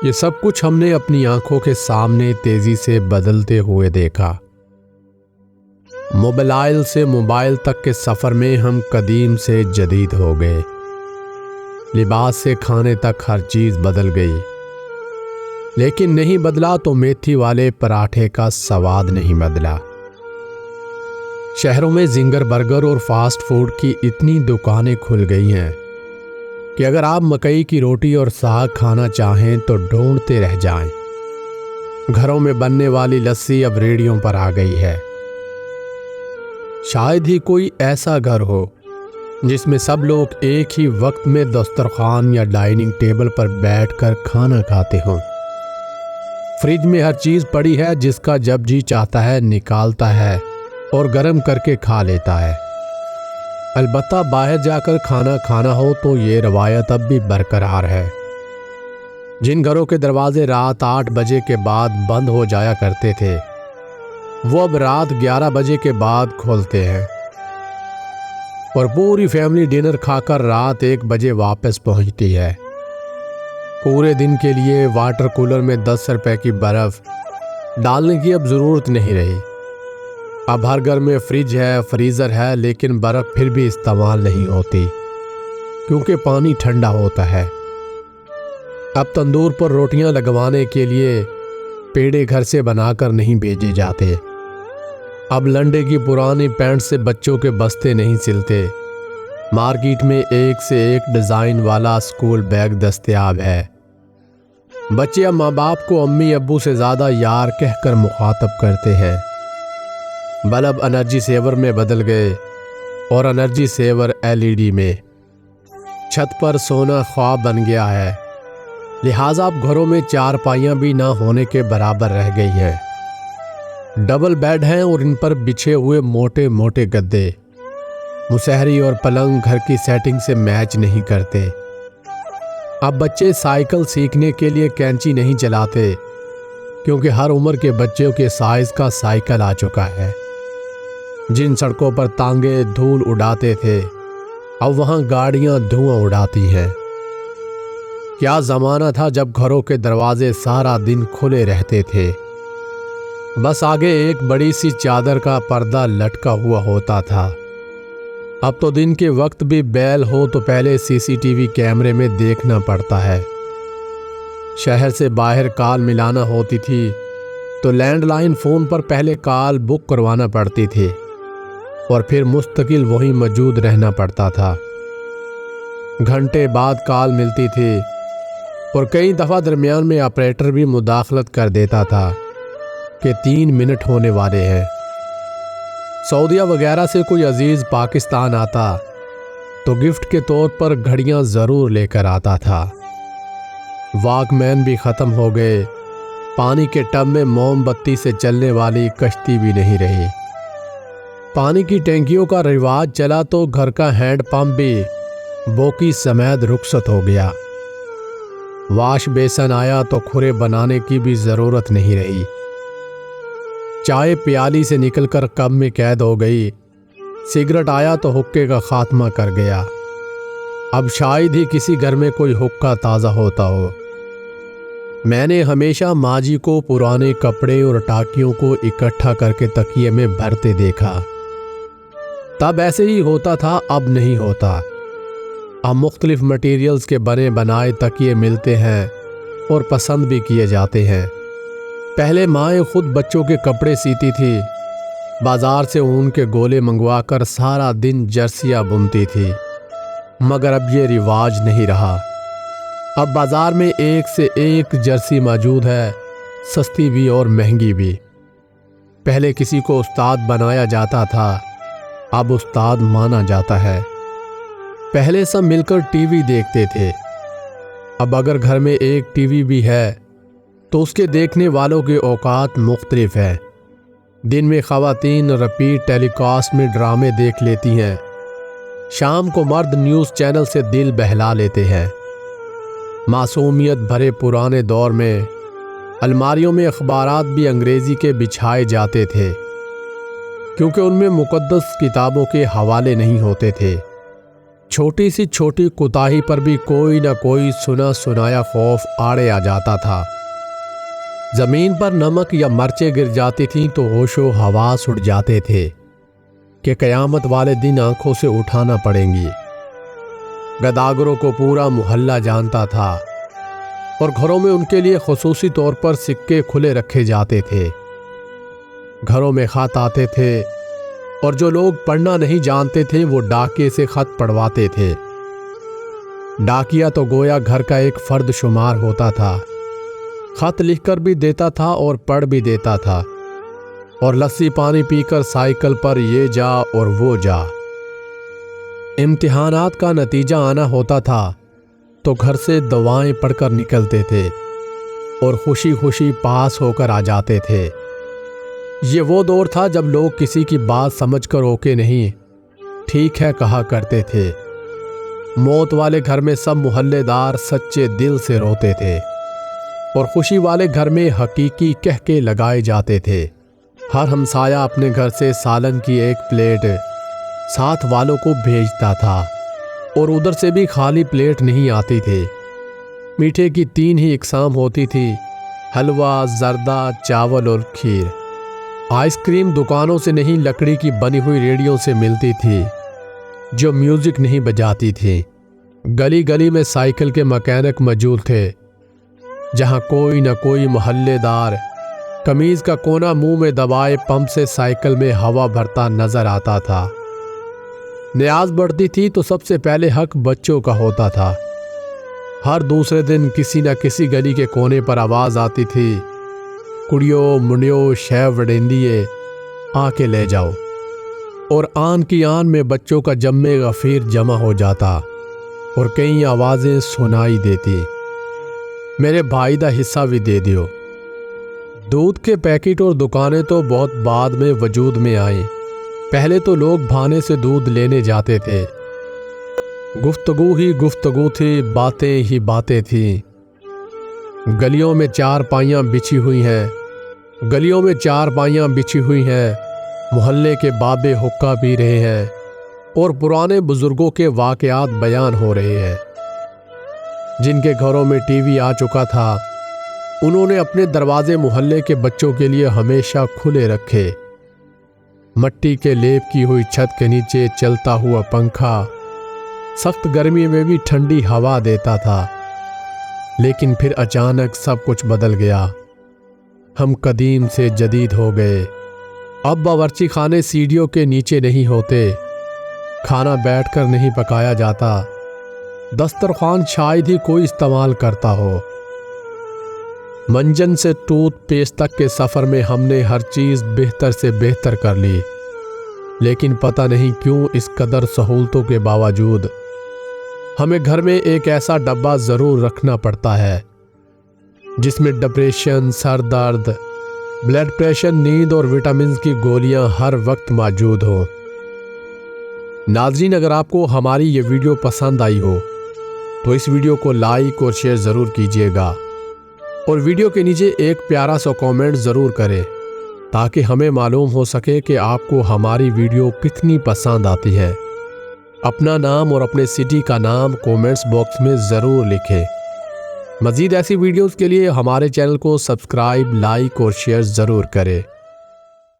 یہ سب کچھ ہم نے اپنی آنکھوں کے سامنے تیزی سے بدلتے ہوئے دیکھا۔ موبائل سے موبائل تک کے سفر میں ہم قدیم سے جدید ہو گئے۔ لباس سے کھانے تک ہر چیز بدل گئی، لیکن نہیں بدلا تو میتھی والے پراٹھے کا سواد نہیں بدلا۔ شہروں میں زنگر برگر اور فاسٹ فوڈ کی اتنی دکانیں کھل گئی ہیں کہ اگر آپ مکئی کی روٹی اور ساگ کھانا چاہیں تو ڈھونڈتے رہ جائیں۔ گھروں میں بننے والی لسی اب ریڑھیوں پر آ گئی ہے۔ شاید ہی کوئی ایسا گھر ہو جس میں سب لوگ ایک ہی وقت میں دسترخوان یا ڈائننگ ٹیبل پر بیٹھ کر کھانا کھاتے ہوں۔ فریج میں ہر چیز پڑی ہے، جس کا جب جی چاہتا ہے نکالتا ہے اور گرم کر کے کھا لیتا ہے۔ البتہ باہر جا کر کھانا کھانا ہو تو یہ روایت اب بھی برقرار ہے۔ جن گھروں کے دروازے رات 8 بجے کے بعد بند ہو جایا کرتے تھے، وہ اب رات 11 بجے کے بعد کھولتے ہیں، اور پوری فیملی ڈنر کھا کر رات 1 بجے واپس پہنچتی ہے۔ پورے دن کے لیے واٹر کولر میں 10 روپے کی برف ڈالنے کی اب ضرورت نہیں رہی۔ اب ہر گھر میں فریج ہے، فریزر ہے، لیکن برف پھر بھی استعمال نہیں ہوتی کیونکہ پانی ٹھنڈا ہوتا ہے۔ اب تندور پر روٹیاں لگوانے کے لیے پیڑے گھر سے بنا کر نہیں بھیجے جاتے۔ اب لنڈے کی پرانی پینٹ سے بچوں کے بستے نہیں سلتے۔ مارکیٹ میں ایک سے ایک ڈیزائن والا اسکول بیگ دستیاب ہے۔ بچے اب ماں باپ کو امی ابو سے زیادہ یار کہہ کر مخاطب کرتے ہیں۔ بلب انرجی سیور میں بدل گئے اور انرجی سیور LED میں۔ چھت پر سونا خواب بن گیا ہے، لہٰذا اب گھروں میں چارپائیاں بھی نہ ہونے کے برابر رہ گئی ہیں۔ ڈبل بیڈ ہیں اور ان پر بچھے ہوئے موٹے موٹے گدے۔ مصحری اور پلنگ گھر کی سیٹنگ سے میچ نہیں کرتے۔ اب بچے سائیکل سیکھنے کے لیے کینچی نہیں چلاتے کیونکہ ہر عمر کے بچوں کے سائز کا سائیکل آ چکا ہے۔ جن سڑکوں پر تانگے دھول اڑاتے تھے، اب وہاں گاڑیاں دھواں اڑاتی ہیں۔ کیا زمانہ تھا جب گھروں کے دروازے سارا دن کھلے رہتے تھے، بس آگے ایک بڑی سی چادر کا پردہ لٹکا ہوا ہوتا تھا۔ اب تو دن کے وقت بھی بیل ہو تو پہلے CCTV کیمرے میں دیکھنا پڑتا ہے۔ شہر سے باہر کال ملانا ہوتی تھی تو لینڈ لائن فون پر پہلے کال بک کروانا پڑتی تھی اور پھر مستقل وہیں موجود رہنا پڑتا تھا۔ گھنٹے بعد کال ملتی تھی اور کئی دفعہ درمیان میں آپریٹر بھی مداخلت کر دیتا تھا کہ 3 منٹ ہونے والے ہیں۔ سعودیہ وغیرہ سے کوئی عزیز پاکستان آتا تو گفٹ کے طور پر گھڑیاں ضرور لے کر آتا تھا۔ واک مین بھی ختم ہو گئے، پانی کے ٹب میں موم بتی سے چلنے والی کشتی بھی نہیں رہی۔ پانی کی ٹینکیوں کا رواج چلا تو گھر کا ہینڈ پمپ بھی بوکی سمیت رخصت ہو گیا۔ واش بیسن آیا تو کھرے بنانے کی بھی ضرورت نہیں رہی۔ چائے پیالی سے نکل کر کپ میں قید ہو گئی۔ سگریٹ آیا تو حقے کا خاتمہ کر گیا۔ اب شاید ہی کسی گھر میں کوئی حقہ تازہ ہوتا ہو۔ میں نے ہمیشہ ماں جی کو پرانے کپڑے اور ٹاکیوں کو اکٹھا کر کے تکیے میں بھرتے دیکھا۔ تب ایسے ہی ہوتا تھا، اب نہیں ہوتا۔ اب مختلف مٹیریلز کے بنے بنائے تکیے ملتے ہیں اور پسند بھی کیے جاتے ہیں۔ پہلے مائیں خود بچوں کے کپڑے سیتی تھی، بازار سے اون کے گولے منگوا کر سارا دن جرسیاں بنتی تھی، مگر اب یہ رواج نہیں رہا۔ اب بازار میں ایک سے ایک جرسی موجود ہے، سستی بھی اور مہنگی بھی۔ پہلے کسی کو استاد بنایا جاتا تھا، اب استاد مانا جاتا ہے۔ پہلے سب مل کر ٹی وی دیکھتے تھے، اب اگر گھر میں ایک ٹی وی بھی ہے تو اس کے دیکھنے والوں کے اوقات مختلف ہیں۔ دن میں خواتین رپیٹ ٹیلی کاسٹ میں ڈرامے دیکھ لیتی ہیں، شام کو مرد نیوز چینل سے دل بہلا لیتے ہیں۔ معصومیت بھرے پرانے دور میں الماریوں میں اخبارات بھی انگریزی کے بچھائے جاتے تھے، کیونکہ ان میں مقدس کتابوں کے حوالے نہیں ہوتے تھے۔ چھوٹی سی چھوٹی کوتاہی پر بھی کوئی نہ کوئی سنا سنایا خوف آڑے آ جاتا تھا۔ زمین پر نمک یا مرچیں گر جاتی تھیں تو ہوش و حواس اڑ جاتے تھے کہ قیامت والے دن آنکھوں سے اٹھانا پڑیں گی۔ گداگروں کو پورا محلہ جانتا تھا اور گھروں میں ان کے لیے خصوصی طور پر سکے کھلے رکھے جاتے تھے۔ گھروں میں خط آتے تھے اور جو لوگ پڑھنا نہیں جانتے تھے وہ ڈاکیے سے خط پڑھواتے تھے۔ ڈاکیا تو گویا گھر کا ایک فرد شمار ہوتا تھا، خط لکھ کر بھی دیتا تھا اور پڑھ بھی دیتا تھا، اور لسی پانی پی کر سائیکل پر یہ جا اور وہ جا۔ امتحانات کا نتیجہ آنا ہوتا تھا تو گھر سے دعائیں پڑھ کر نکلتے تھے اور خوشی خوشی پاس ہو کر آ جاتے تھے۔ یہ وہ دور تھا جب لوگ کسی کی بات سمجھ کر اوکے نہیں ٹھیک ہے کہا کرتے تھے۔ موت والے گھر میں سب محلے دار سچے دل سے روتے تھے اور خوشی والے گھر میں حقیقی کہکے لگائے جاتے تھے۔ ہر ہمسایہ اپنے گھر سے سالن کی ایک پلیٹ ساتھ والوں کو بھیجتا تھا اور ادھر سے بھی خالی پلیٹ نہیں آتی تھی۔ میٹھے کی 3 ہی اقسام ہوتی تھی، حلوہ، زردہ، چاول اور کھیر۔ آئس کریم دکانوں سے نہیں لکڑی کی بنی ہوئی ریڑھیوں سے ملتی تھی جو میوزک نہیں بجاتی تھی۔ گلی گلی میں سائیکل کے مکینک موجود تھے جہاں کوئی نہ کوئی محلے دار قمیض کا کونا منہ میں دبائے پمپ سے سائیکل میں ہوا بھرتا نظر آتا تھا۔ نیاز بڑھتی تھی تو سب سے پہلے حق بچوں کا ہوتا تھا۔ ہر دوسرے دن کسی نہ کسی گلی کے کونے پر آواز آتی تھی، کڑیو منڈیو شے وڈیندیے آ کے لے جاؤ، اور آن کی آن میں بچوں کا جمع غفیر جمع ہو جاتا اور کئی آوازیں سنائی دیتی، میرے بھائی دا حصہ بھی دے دیو۔ دودھ کے پیکٹ اور دکانیں تو بہت بعد میں وجود میں آئیں، پہلے تو لوگ بھانے سے دودھ لینے جاتے تھے۔ گفتگو ہی گفتگو تھی، باتیں ہی باتیں تھیں۔ گلیوں میں چارپائیاں بچھی ہوئی ہیں، گلیوں میں چارپائیاں بچھی ہوئی ہیں، محلے کے بابے حقہ پی رہے ہیں اور پرانے بزرگوں کے واقعات بیان ہو رہے ہیں۔ جن کے گھروں میں ٹی وی آ چکا تھا انہوں نے اپنے دروازے محلے کے بچوں کے لیے ہمیشہ کھلے رکھے۔ مٹی کے لیپ کی ہوئی چھت کے نیچے چلتا ہوا پنکھا سخت گرمی میں بھی ٹھنڈی ہوا دیتا تھا، لیکن پھر اچانک سب کچھ بدل گیا۔ ہم قدیم سے جدید ہو گئے۔ اب باورچی خانے سیڑھیوں کے نیچے نہیں ہوتے، کھانا بیٹھ کر نہیں پکایا جاتا، دسترخوان شاید ہی کوئی استعمال کرتا ہو۔ منجن سے ٹوتھ پیسٹ تک کے سفر میں ہم نے ہر چیز بہتر سے بہتر کر لی، لیکن پتہ نہیں کیوں اس قدر سہولتوں کے باوجود ہمیں گھر میں ایک ایسا ڈبہ ضرور رکھنا پڑتا ہے جس میں ڈپریشن، سر درد، بلڈ پریشر، نیند اور وٹامنز کی گولیاں ہر وقت موجود ہوں۔ ناظرین، اگر آپ کو ہماری یہ ویڈیو پسند آئی ہو تو اس ویڈیو کو لائک اور شیئر ضرور کیجیے گا، اور ویڈیو کے نیچے ایک پیارا سا کامنٹ ضرور کریں تاکہ ہمیں معلوم ہو سکے کہ آپ کو ہماری ویڈیو کتنی پسند آتی ہے۔ اپنا نام اور اپنے سٹی کا نام کامنٹس باکس میں ضرور لکھیں۔ مزید ایسی ویڈیوز کے لیے ہمارے چینل کو سبسکرائب، لائک اور شیئر ضرور کریں۔